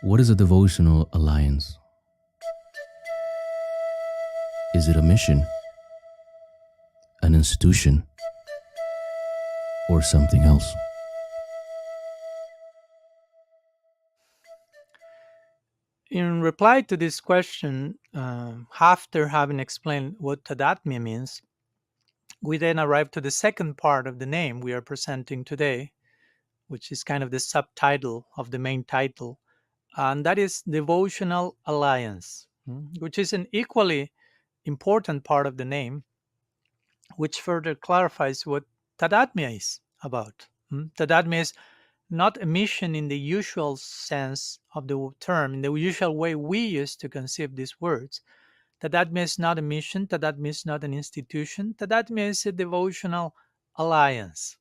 What is a devotional alliance? Is it a mission, an institution, or something else? In reply to this question, after having explained what Tadatmya means, we then arrive to the second part of the name we are presenting today, which is kind of the subtitle of the main title, and that is Devotional Alliance, which is an equally important part of the name, which further clarifies what Tadatmya is about. Tadatmya is not a mission in the usual sense of the term, in the usual way we used to conceive these words. Tadatmya is not a mission, Tadatmya is not an institution, Tadatmya is a devotional alliance.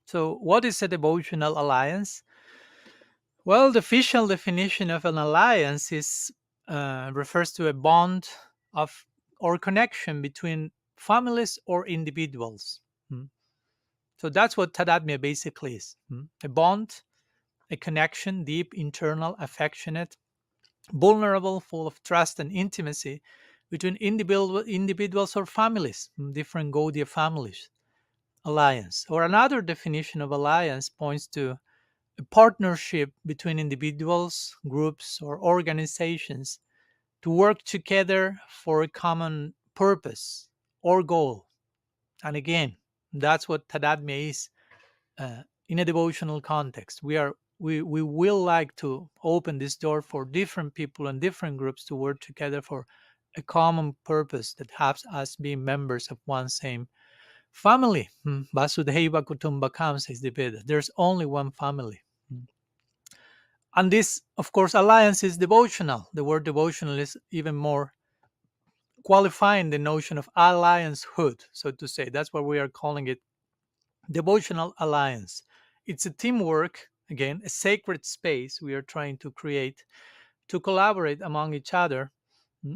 So, what is a devotional alliance? Well, the official definition of an alliance is refers to a bond of or connection between families or individuals. So that's what Tadatmya basically is: a bond, a connection, deep, internal, affectionate, vulnerable, full of trust and intimacy between individuals or families, different Gaudiya families. Alliance, or another definition of alliance, points to a partnership between individuals, groups, or organizations to work together for a common purpose or goal. And again, that's what Tadatmya is in a devotional context. We will like to open this door for different people and different groups to work together for a common purpose that has us being members of one same family. Vasudhaiva Kutumbakam, says the Veda. There's only one family. And this, of course, alliance is devotional. The word devotional is even more qualifying the notion of alliancehood, so to say. That's why we are calling it devotional alliance. It's a teamwork, again, a sacred space we are trying to create to collaborate among each other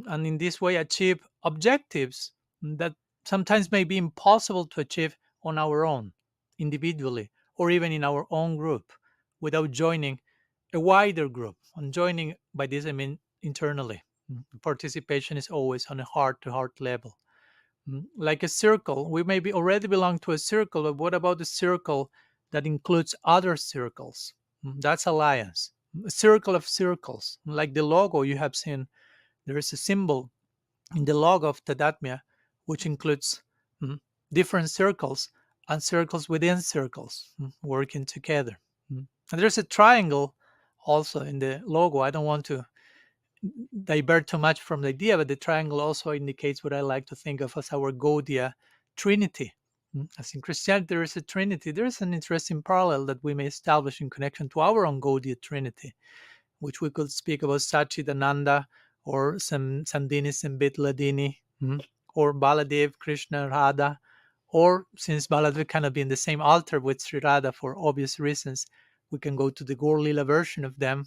and in this way achieve objectives that sometimes may be impossible to achieve on our own, individually, or even in our own group without joining a wider group. And joining, by this I mean internally. Participation is always on a heart to heart level. Like a circle, we maybe already belong to a circle, but what about the circle that includes other circles? That's alliance. A circle of circles, like the logo you have seen. There is a symbol in the logo of Tadatmya which includes different circles and circles within circles working together. And there's a triangle also in the logo. I don't want to divert too much from the idea, but the triangle also indicates what I like to think of as our Gaudiya Trinity. As in Christianity there is a Trinity, there is an interesting parallel that we may establish in connection to our own Gaudiya Trinity, which we could speak about Satchidananda or some Sandini Sambit Ladini, or Baladev, Krishna, Radha, or since Baladev cannot be in the same altar with Sri Radha for obvious reasons, we can go to the Gaur Lila version of them,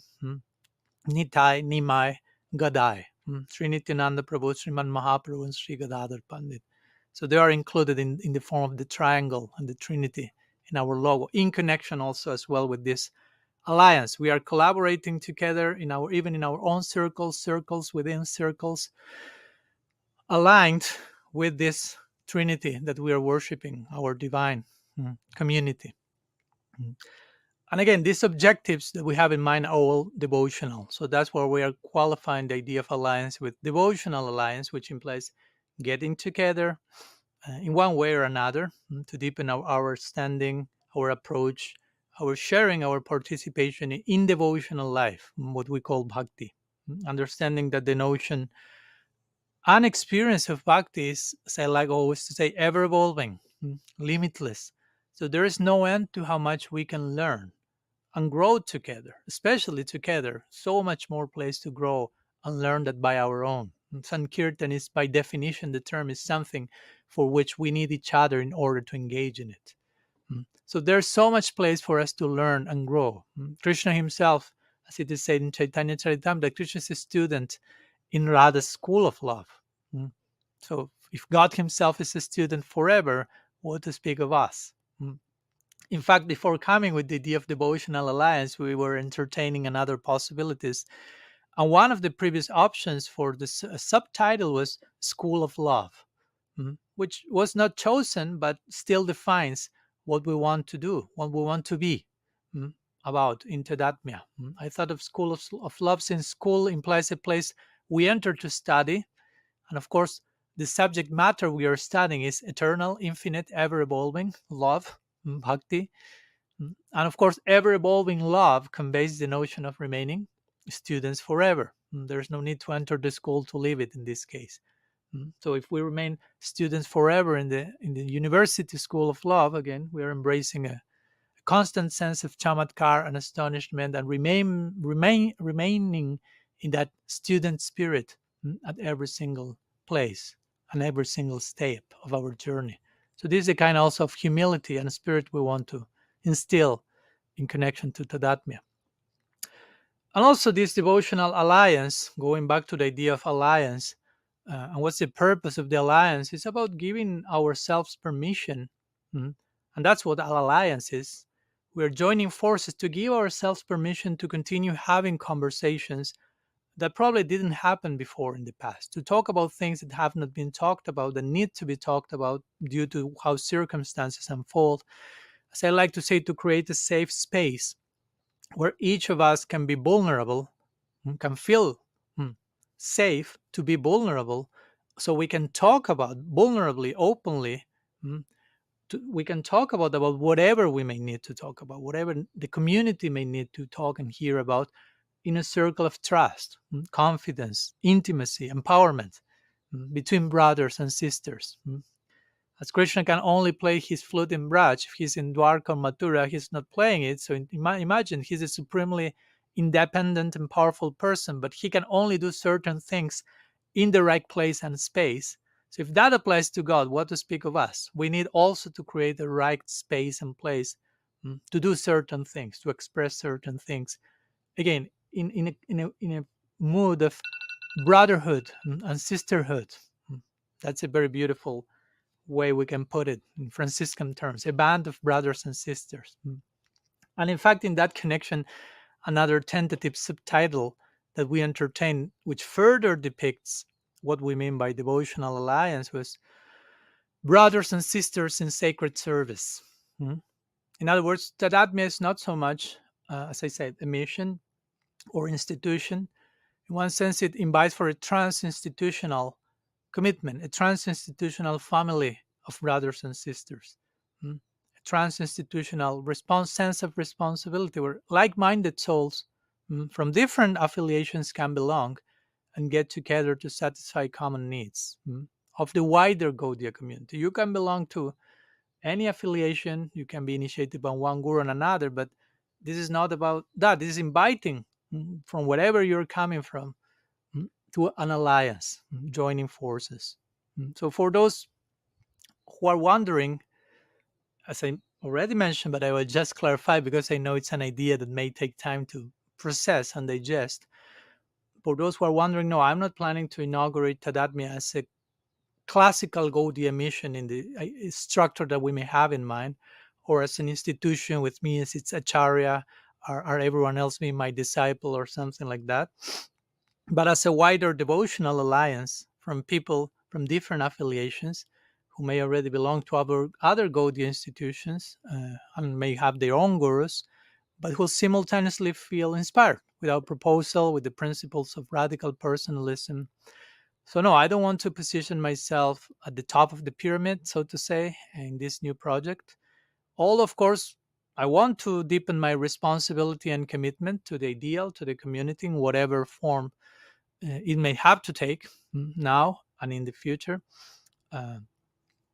Nitai, Nimai, Gadai, Sri Nityananda Prabhu, Sriman Mahaprabhu, and Sri Gadadhar Pandit. So they are included in the form of the triangle and the Trinity in our logo, in connection also as well with this alliance. We are collaborating together even in our own circles within circles, aligned with this Trinity that we are worshiping, our divine community. And again, these objectives that we have in mind are all devotional. So that's where we are qualifying the idea of alliance with devotional alliance, which implies getting together in one way or another to deepen our understanding, our approach, our sharing, our participation in devotional life, what we call bhakti. Understanding that the notion and experience of bhakti is, as I like always to say, ever evolving, limitless. So there is no end to how much we can learn and grow together, especially together. So much more place to grow and learn that by our own. Sankirtan is, by definition, the term is something for which we need each other in order to engage in it. So there's so much place for us to learn and grow. Krishna himself, as it is said in Chaitanya Charitamrita, that Krishna is a student in Radha's school of love. So if God himself is a student forever, what to speak of us? Mm. In fact, before coming with the idea of Devotional Alliance, we were entertaining another possibilities. And one of the previous options for the subtitle was School of Love, which was not chosen, but still defines what we want to do, what we want to be, mm, about in Tadatmya. I thought of School of Love since school implies a place we enter to study. And of course, the subject matter we are studying is eternal, infinite, ever evolving love, bhakti. And of course, ever evolving love conveys the notion of remaining students forever. There's no need to enter the school to leave it in this case. So if we remain students forever in the university school of love, again, we are embracing a constant sense of chamatkar and astonishment, and remaining in that student spirit, at every single place and every single step of our journey. So this is a kind also of humility and spirit we want to instill in connection to Tadatmya. And also this devotional alliance, going back to the idea of alliance, and what's the purpose of the alliance? It's about giving ourselves permission, and that's what an alliance is. We're joining forces to give ourselves permission to continue having conversations that probably didn't happen before in the past, to talk about things that have not been talked about, that need to be talked about due to how circumstances unfold. As I like to say, to create a safe space where each of us can be vulnerable, can feel safe to be vulnerable, so we can talk about vulnerably, openly. We can talk about whatever we may need to talk about, whatever the community may need to talk and hear about, in a circle of trust, confidence, intimacy, empowerment, between brothers and sisters. As Krishna can only play his flute in Braj, if he's in Dwarka or Mathura, he's not playing it. So imagine he's a supremely independent and powerful person, but he can only do certain things in the right place and space. So if that applies to God, what to speak of us? We need also to create the right space and place, to do certain things, to express certain things. Again, in a mood of brotherhood, and sisterhood. That's a very beautiful way we can put it in Franciscan terms, a band of brothers and sisters. And in fact, in that connection, another tentative subtitle that we entertain, which further depicts what we mean by devotional alliance, was Brothers and Sisters in Sacred Service. In other words, Tadatmya is not so much, as I said, a mission or institution. In one sense, it invites for a trans-institutional commitment, a trans-institutional family of brothers and sisters, a trans-institutional sense of responsibility where like-minded souls, from different affiliations can belong and get together to satisfy common needs, of the wider Gaudiya community. You can belong to any affiliation, you can be initiated by one guru and another, but this is not about that. This is inviting, from wherever you're coming from, to an alliance, joining forces. So for those who are wondering, as I already mentioned, but I will just clarify because I know it's an idea that may take time to process and digest. For those who are wondering, no, I'm not planning to inaugurate Tadatmya as a classical Gaudiya mission in the structure that we may have in mind, or as an institution with me as its acharya, or everyone else being my disciple or something like that, but as a wider devotional alliance from people from different affiliations who may already belong to other Gaudiya institutions, and may have their own gurus, but who simultaneously feel inspired with our proposal, with the principles of radical personalism. So, no, I don't want to position myself at the top of the pyramid, so to say, in this new project. All, of course, I want to deepen my responsibility and commitment to the ideal, to the community, in whatever form it may have to take, now and in the future. Uh,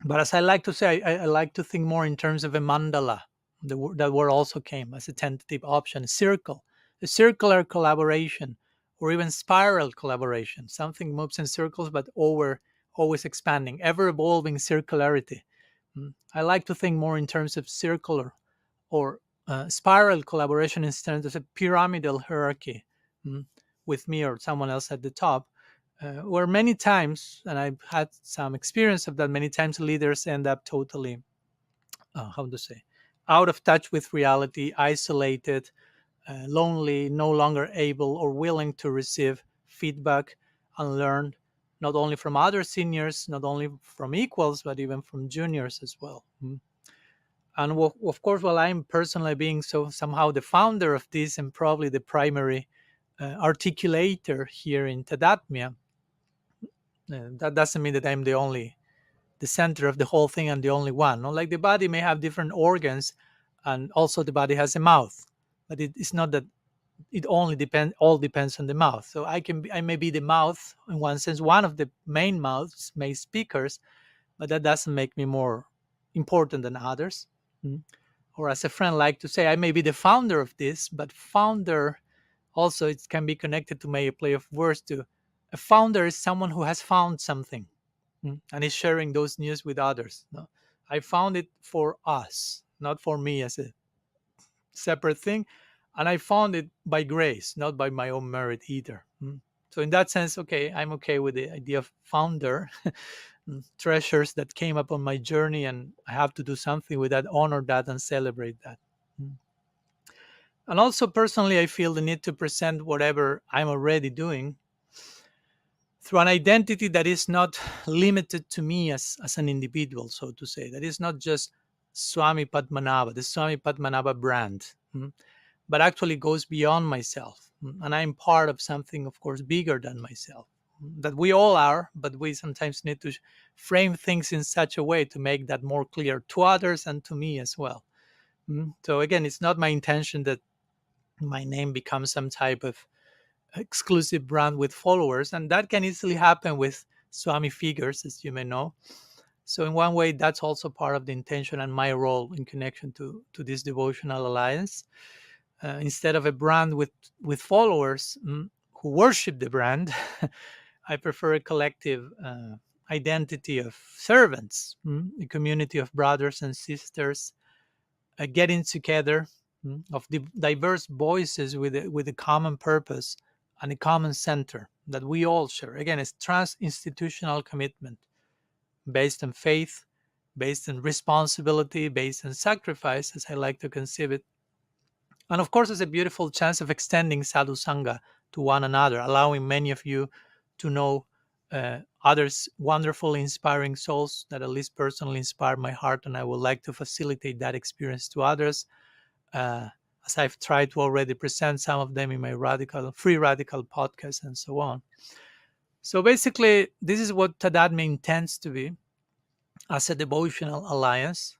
but as I like to say, I like to think more in terms of a mandala. That word also came as a tentative option, a circular collaboration, or even spiral collaboration. Something moves in circles, but always expanding, ever evolving circularity. I like to think more in terms of circular or spiral collaboration instead of a pyramidal hierarchy, with me or someone else at the top, where many times, and I've had some experience of that, many times leaders end up totally how to say, out of touch with reality, isolated, lonely, no longer able or willing to receive feedback and learn not only from other seniors, not only from equals, but even from juniors as well. And of course, while I'm personally being so somehow the founder of this and probably the primary articulator here in Tadatmya, that doesn't mean that I'm the center of the whole thing and the only one. No? Like the body may have different organs, and also the body has a mouth, but it's not that it only depends on the mouth. So I may be the mouth in one sense, one of the main mouths, main speakers, but that doesn't make me more important than others. Or as a friend like to say, I may be the founder of this, but founder also it can be connected to maybe a play of words to a founder is someone who has found something and is sharing those news with others. No? I found it for us, not for me as a separate thing, and I found it by grace, not by my own merit either. So in that sense, okay, I'm okay with the idea of founder. Treasures that came up on my journey, and I have to do something with that, honor that, and celebrate that. And also personally, I feel the need to present whatever I'm already doing through an identity that is not limited to me as an individual, so to say. That is not just Swami Padmanabha, the Swami Padmanabha brand, but actually goes beyond myself. And I'm part of something, of course, bigger than myself. That we all are, but we sometimes need to frame things in such a way to make that more clear to others and to me as well. So again, it's not my intention that my name becomes some type of exclusive brand with followers, and that can easily happen with Swami figures, as you may know. So in one way, that's also part of the intention and my role in connection to this devotional alliance. Instead of a brand with followers who worship the brand, I prefer a collective identity of servants, a community of brothers and sisters getting together of diverse voices with a common purpose and a common center that we all share. Again, it's trans-institutional commitment based on faith, based on responsibility, based on sacrifice, as I like to conceive it. And of course, it's a beautiful chance of extending sadhu sangha to one another, allowing many of you to know others wonderful, inspiring souls that at least personally inspire my heart, and I would like to facilitate that experience to others, as I've tried to already present some of them in my free radical podcast and so on. So basically, this is what Tadatmya intends to be as a devotional alliance.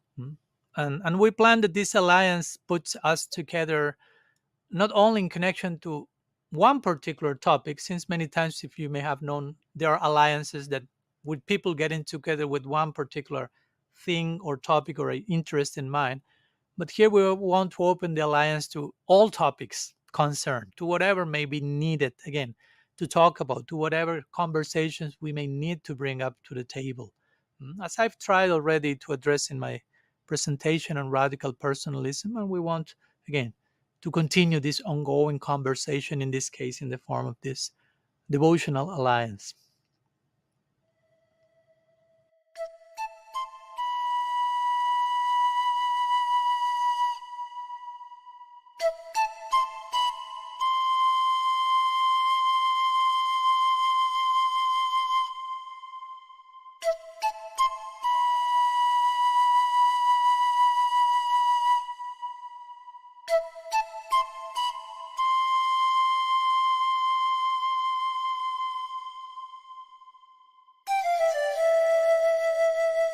And we plan that this alliance puts us together not only in connection to one particular topic, since many times, if you may have known, there are alliances that with people getting together with one particular thing or topic or interest in mind. But here we want to open the alliance to all topics concerned, to whatever may be needed, again, to talk about, to whatever conversations we may need to bring up to the table. As I've tried already to address in my presentation on radical personalism, and we want, again, to continue this ongoing conversation, in this case, in the form of this devotional alliance.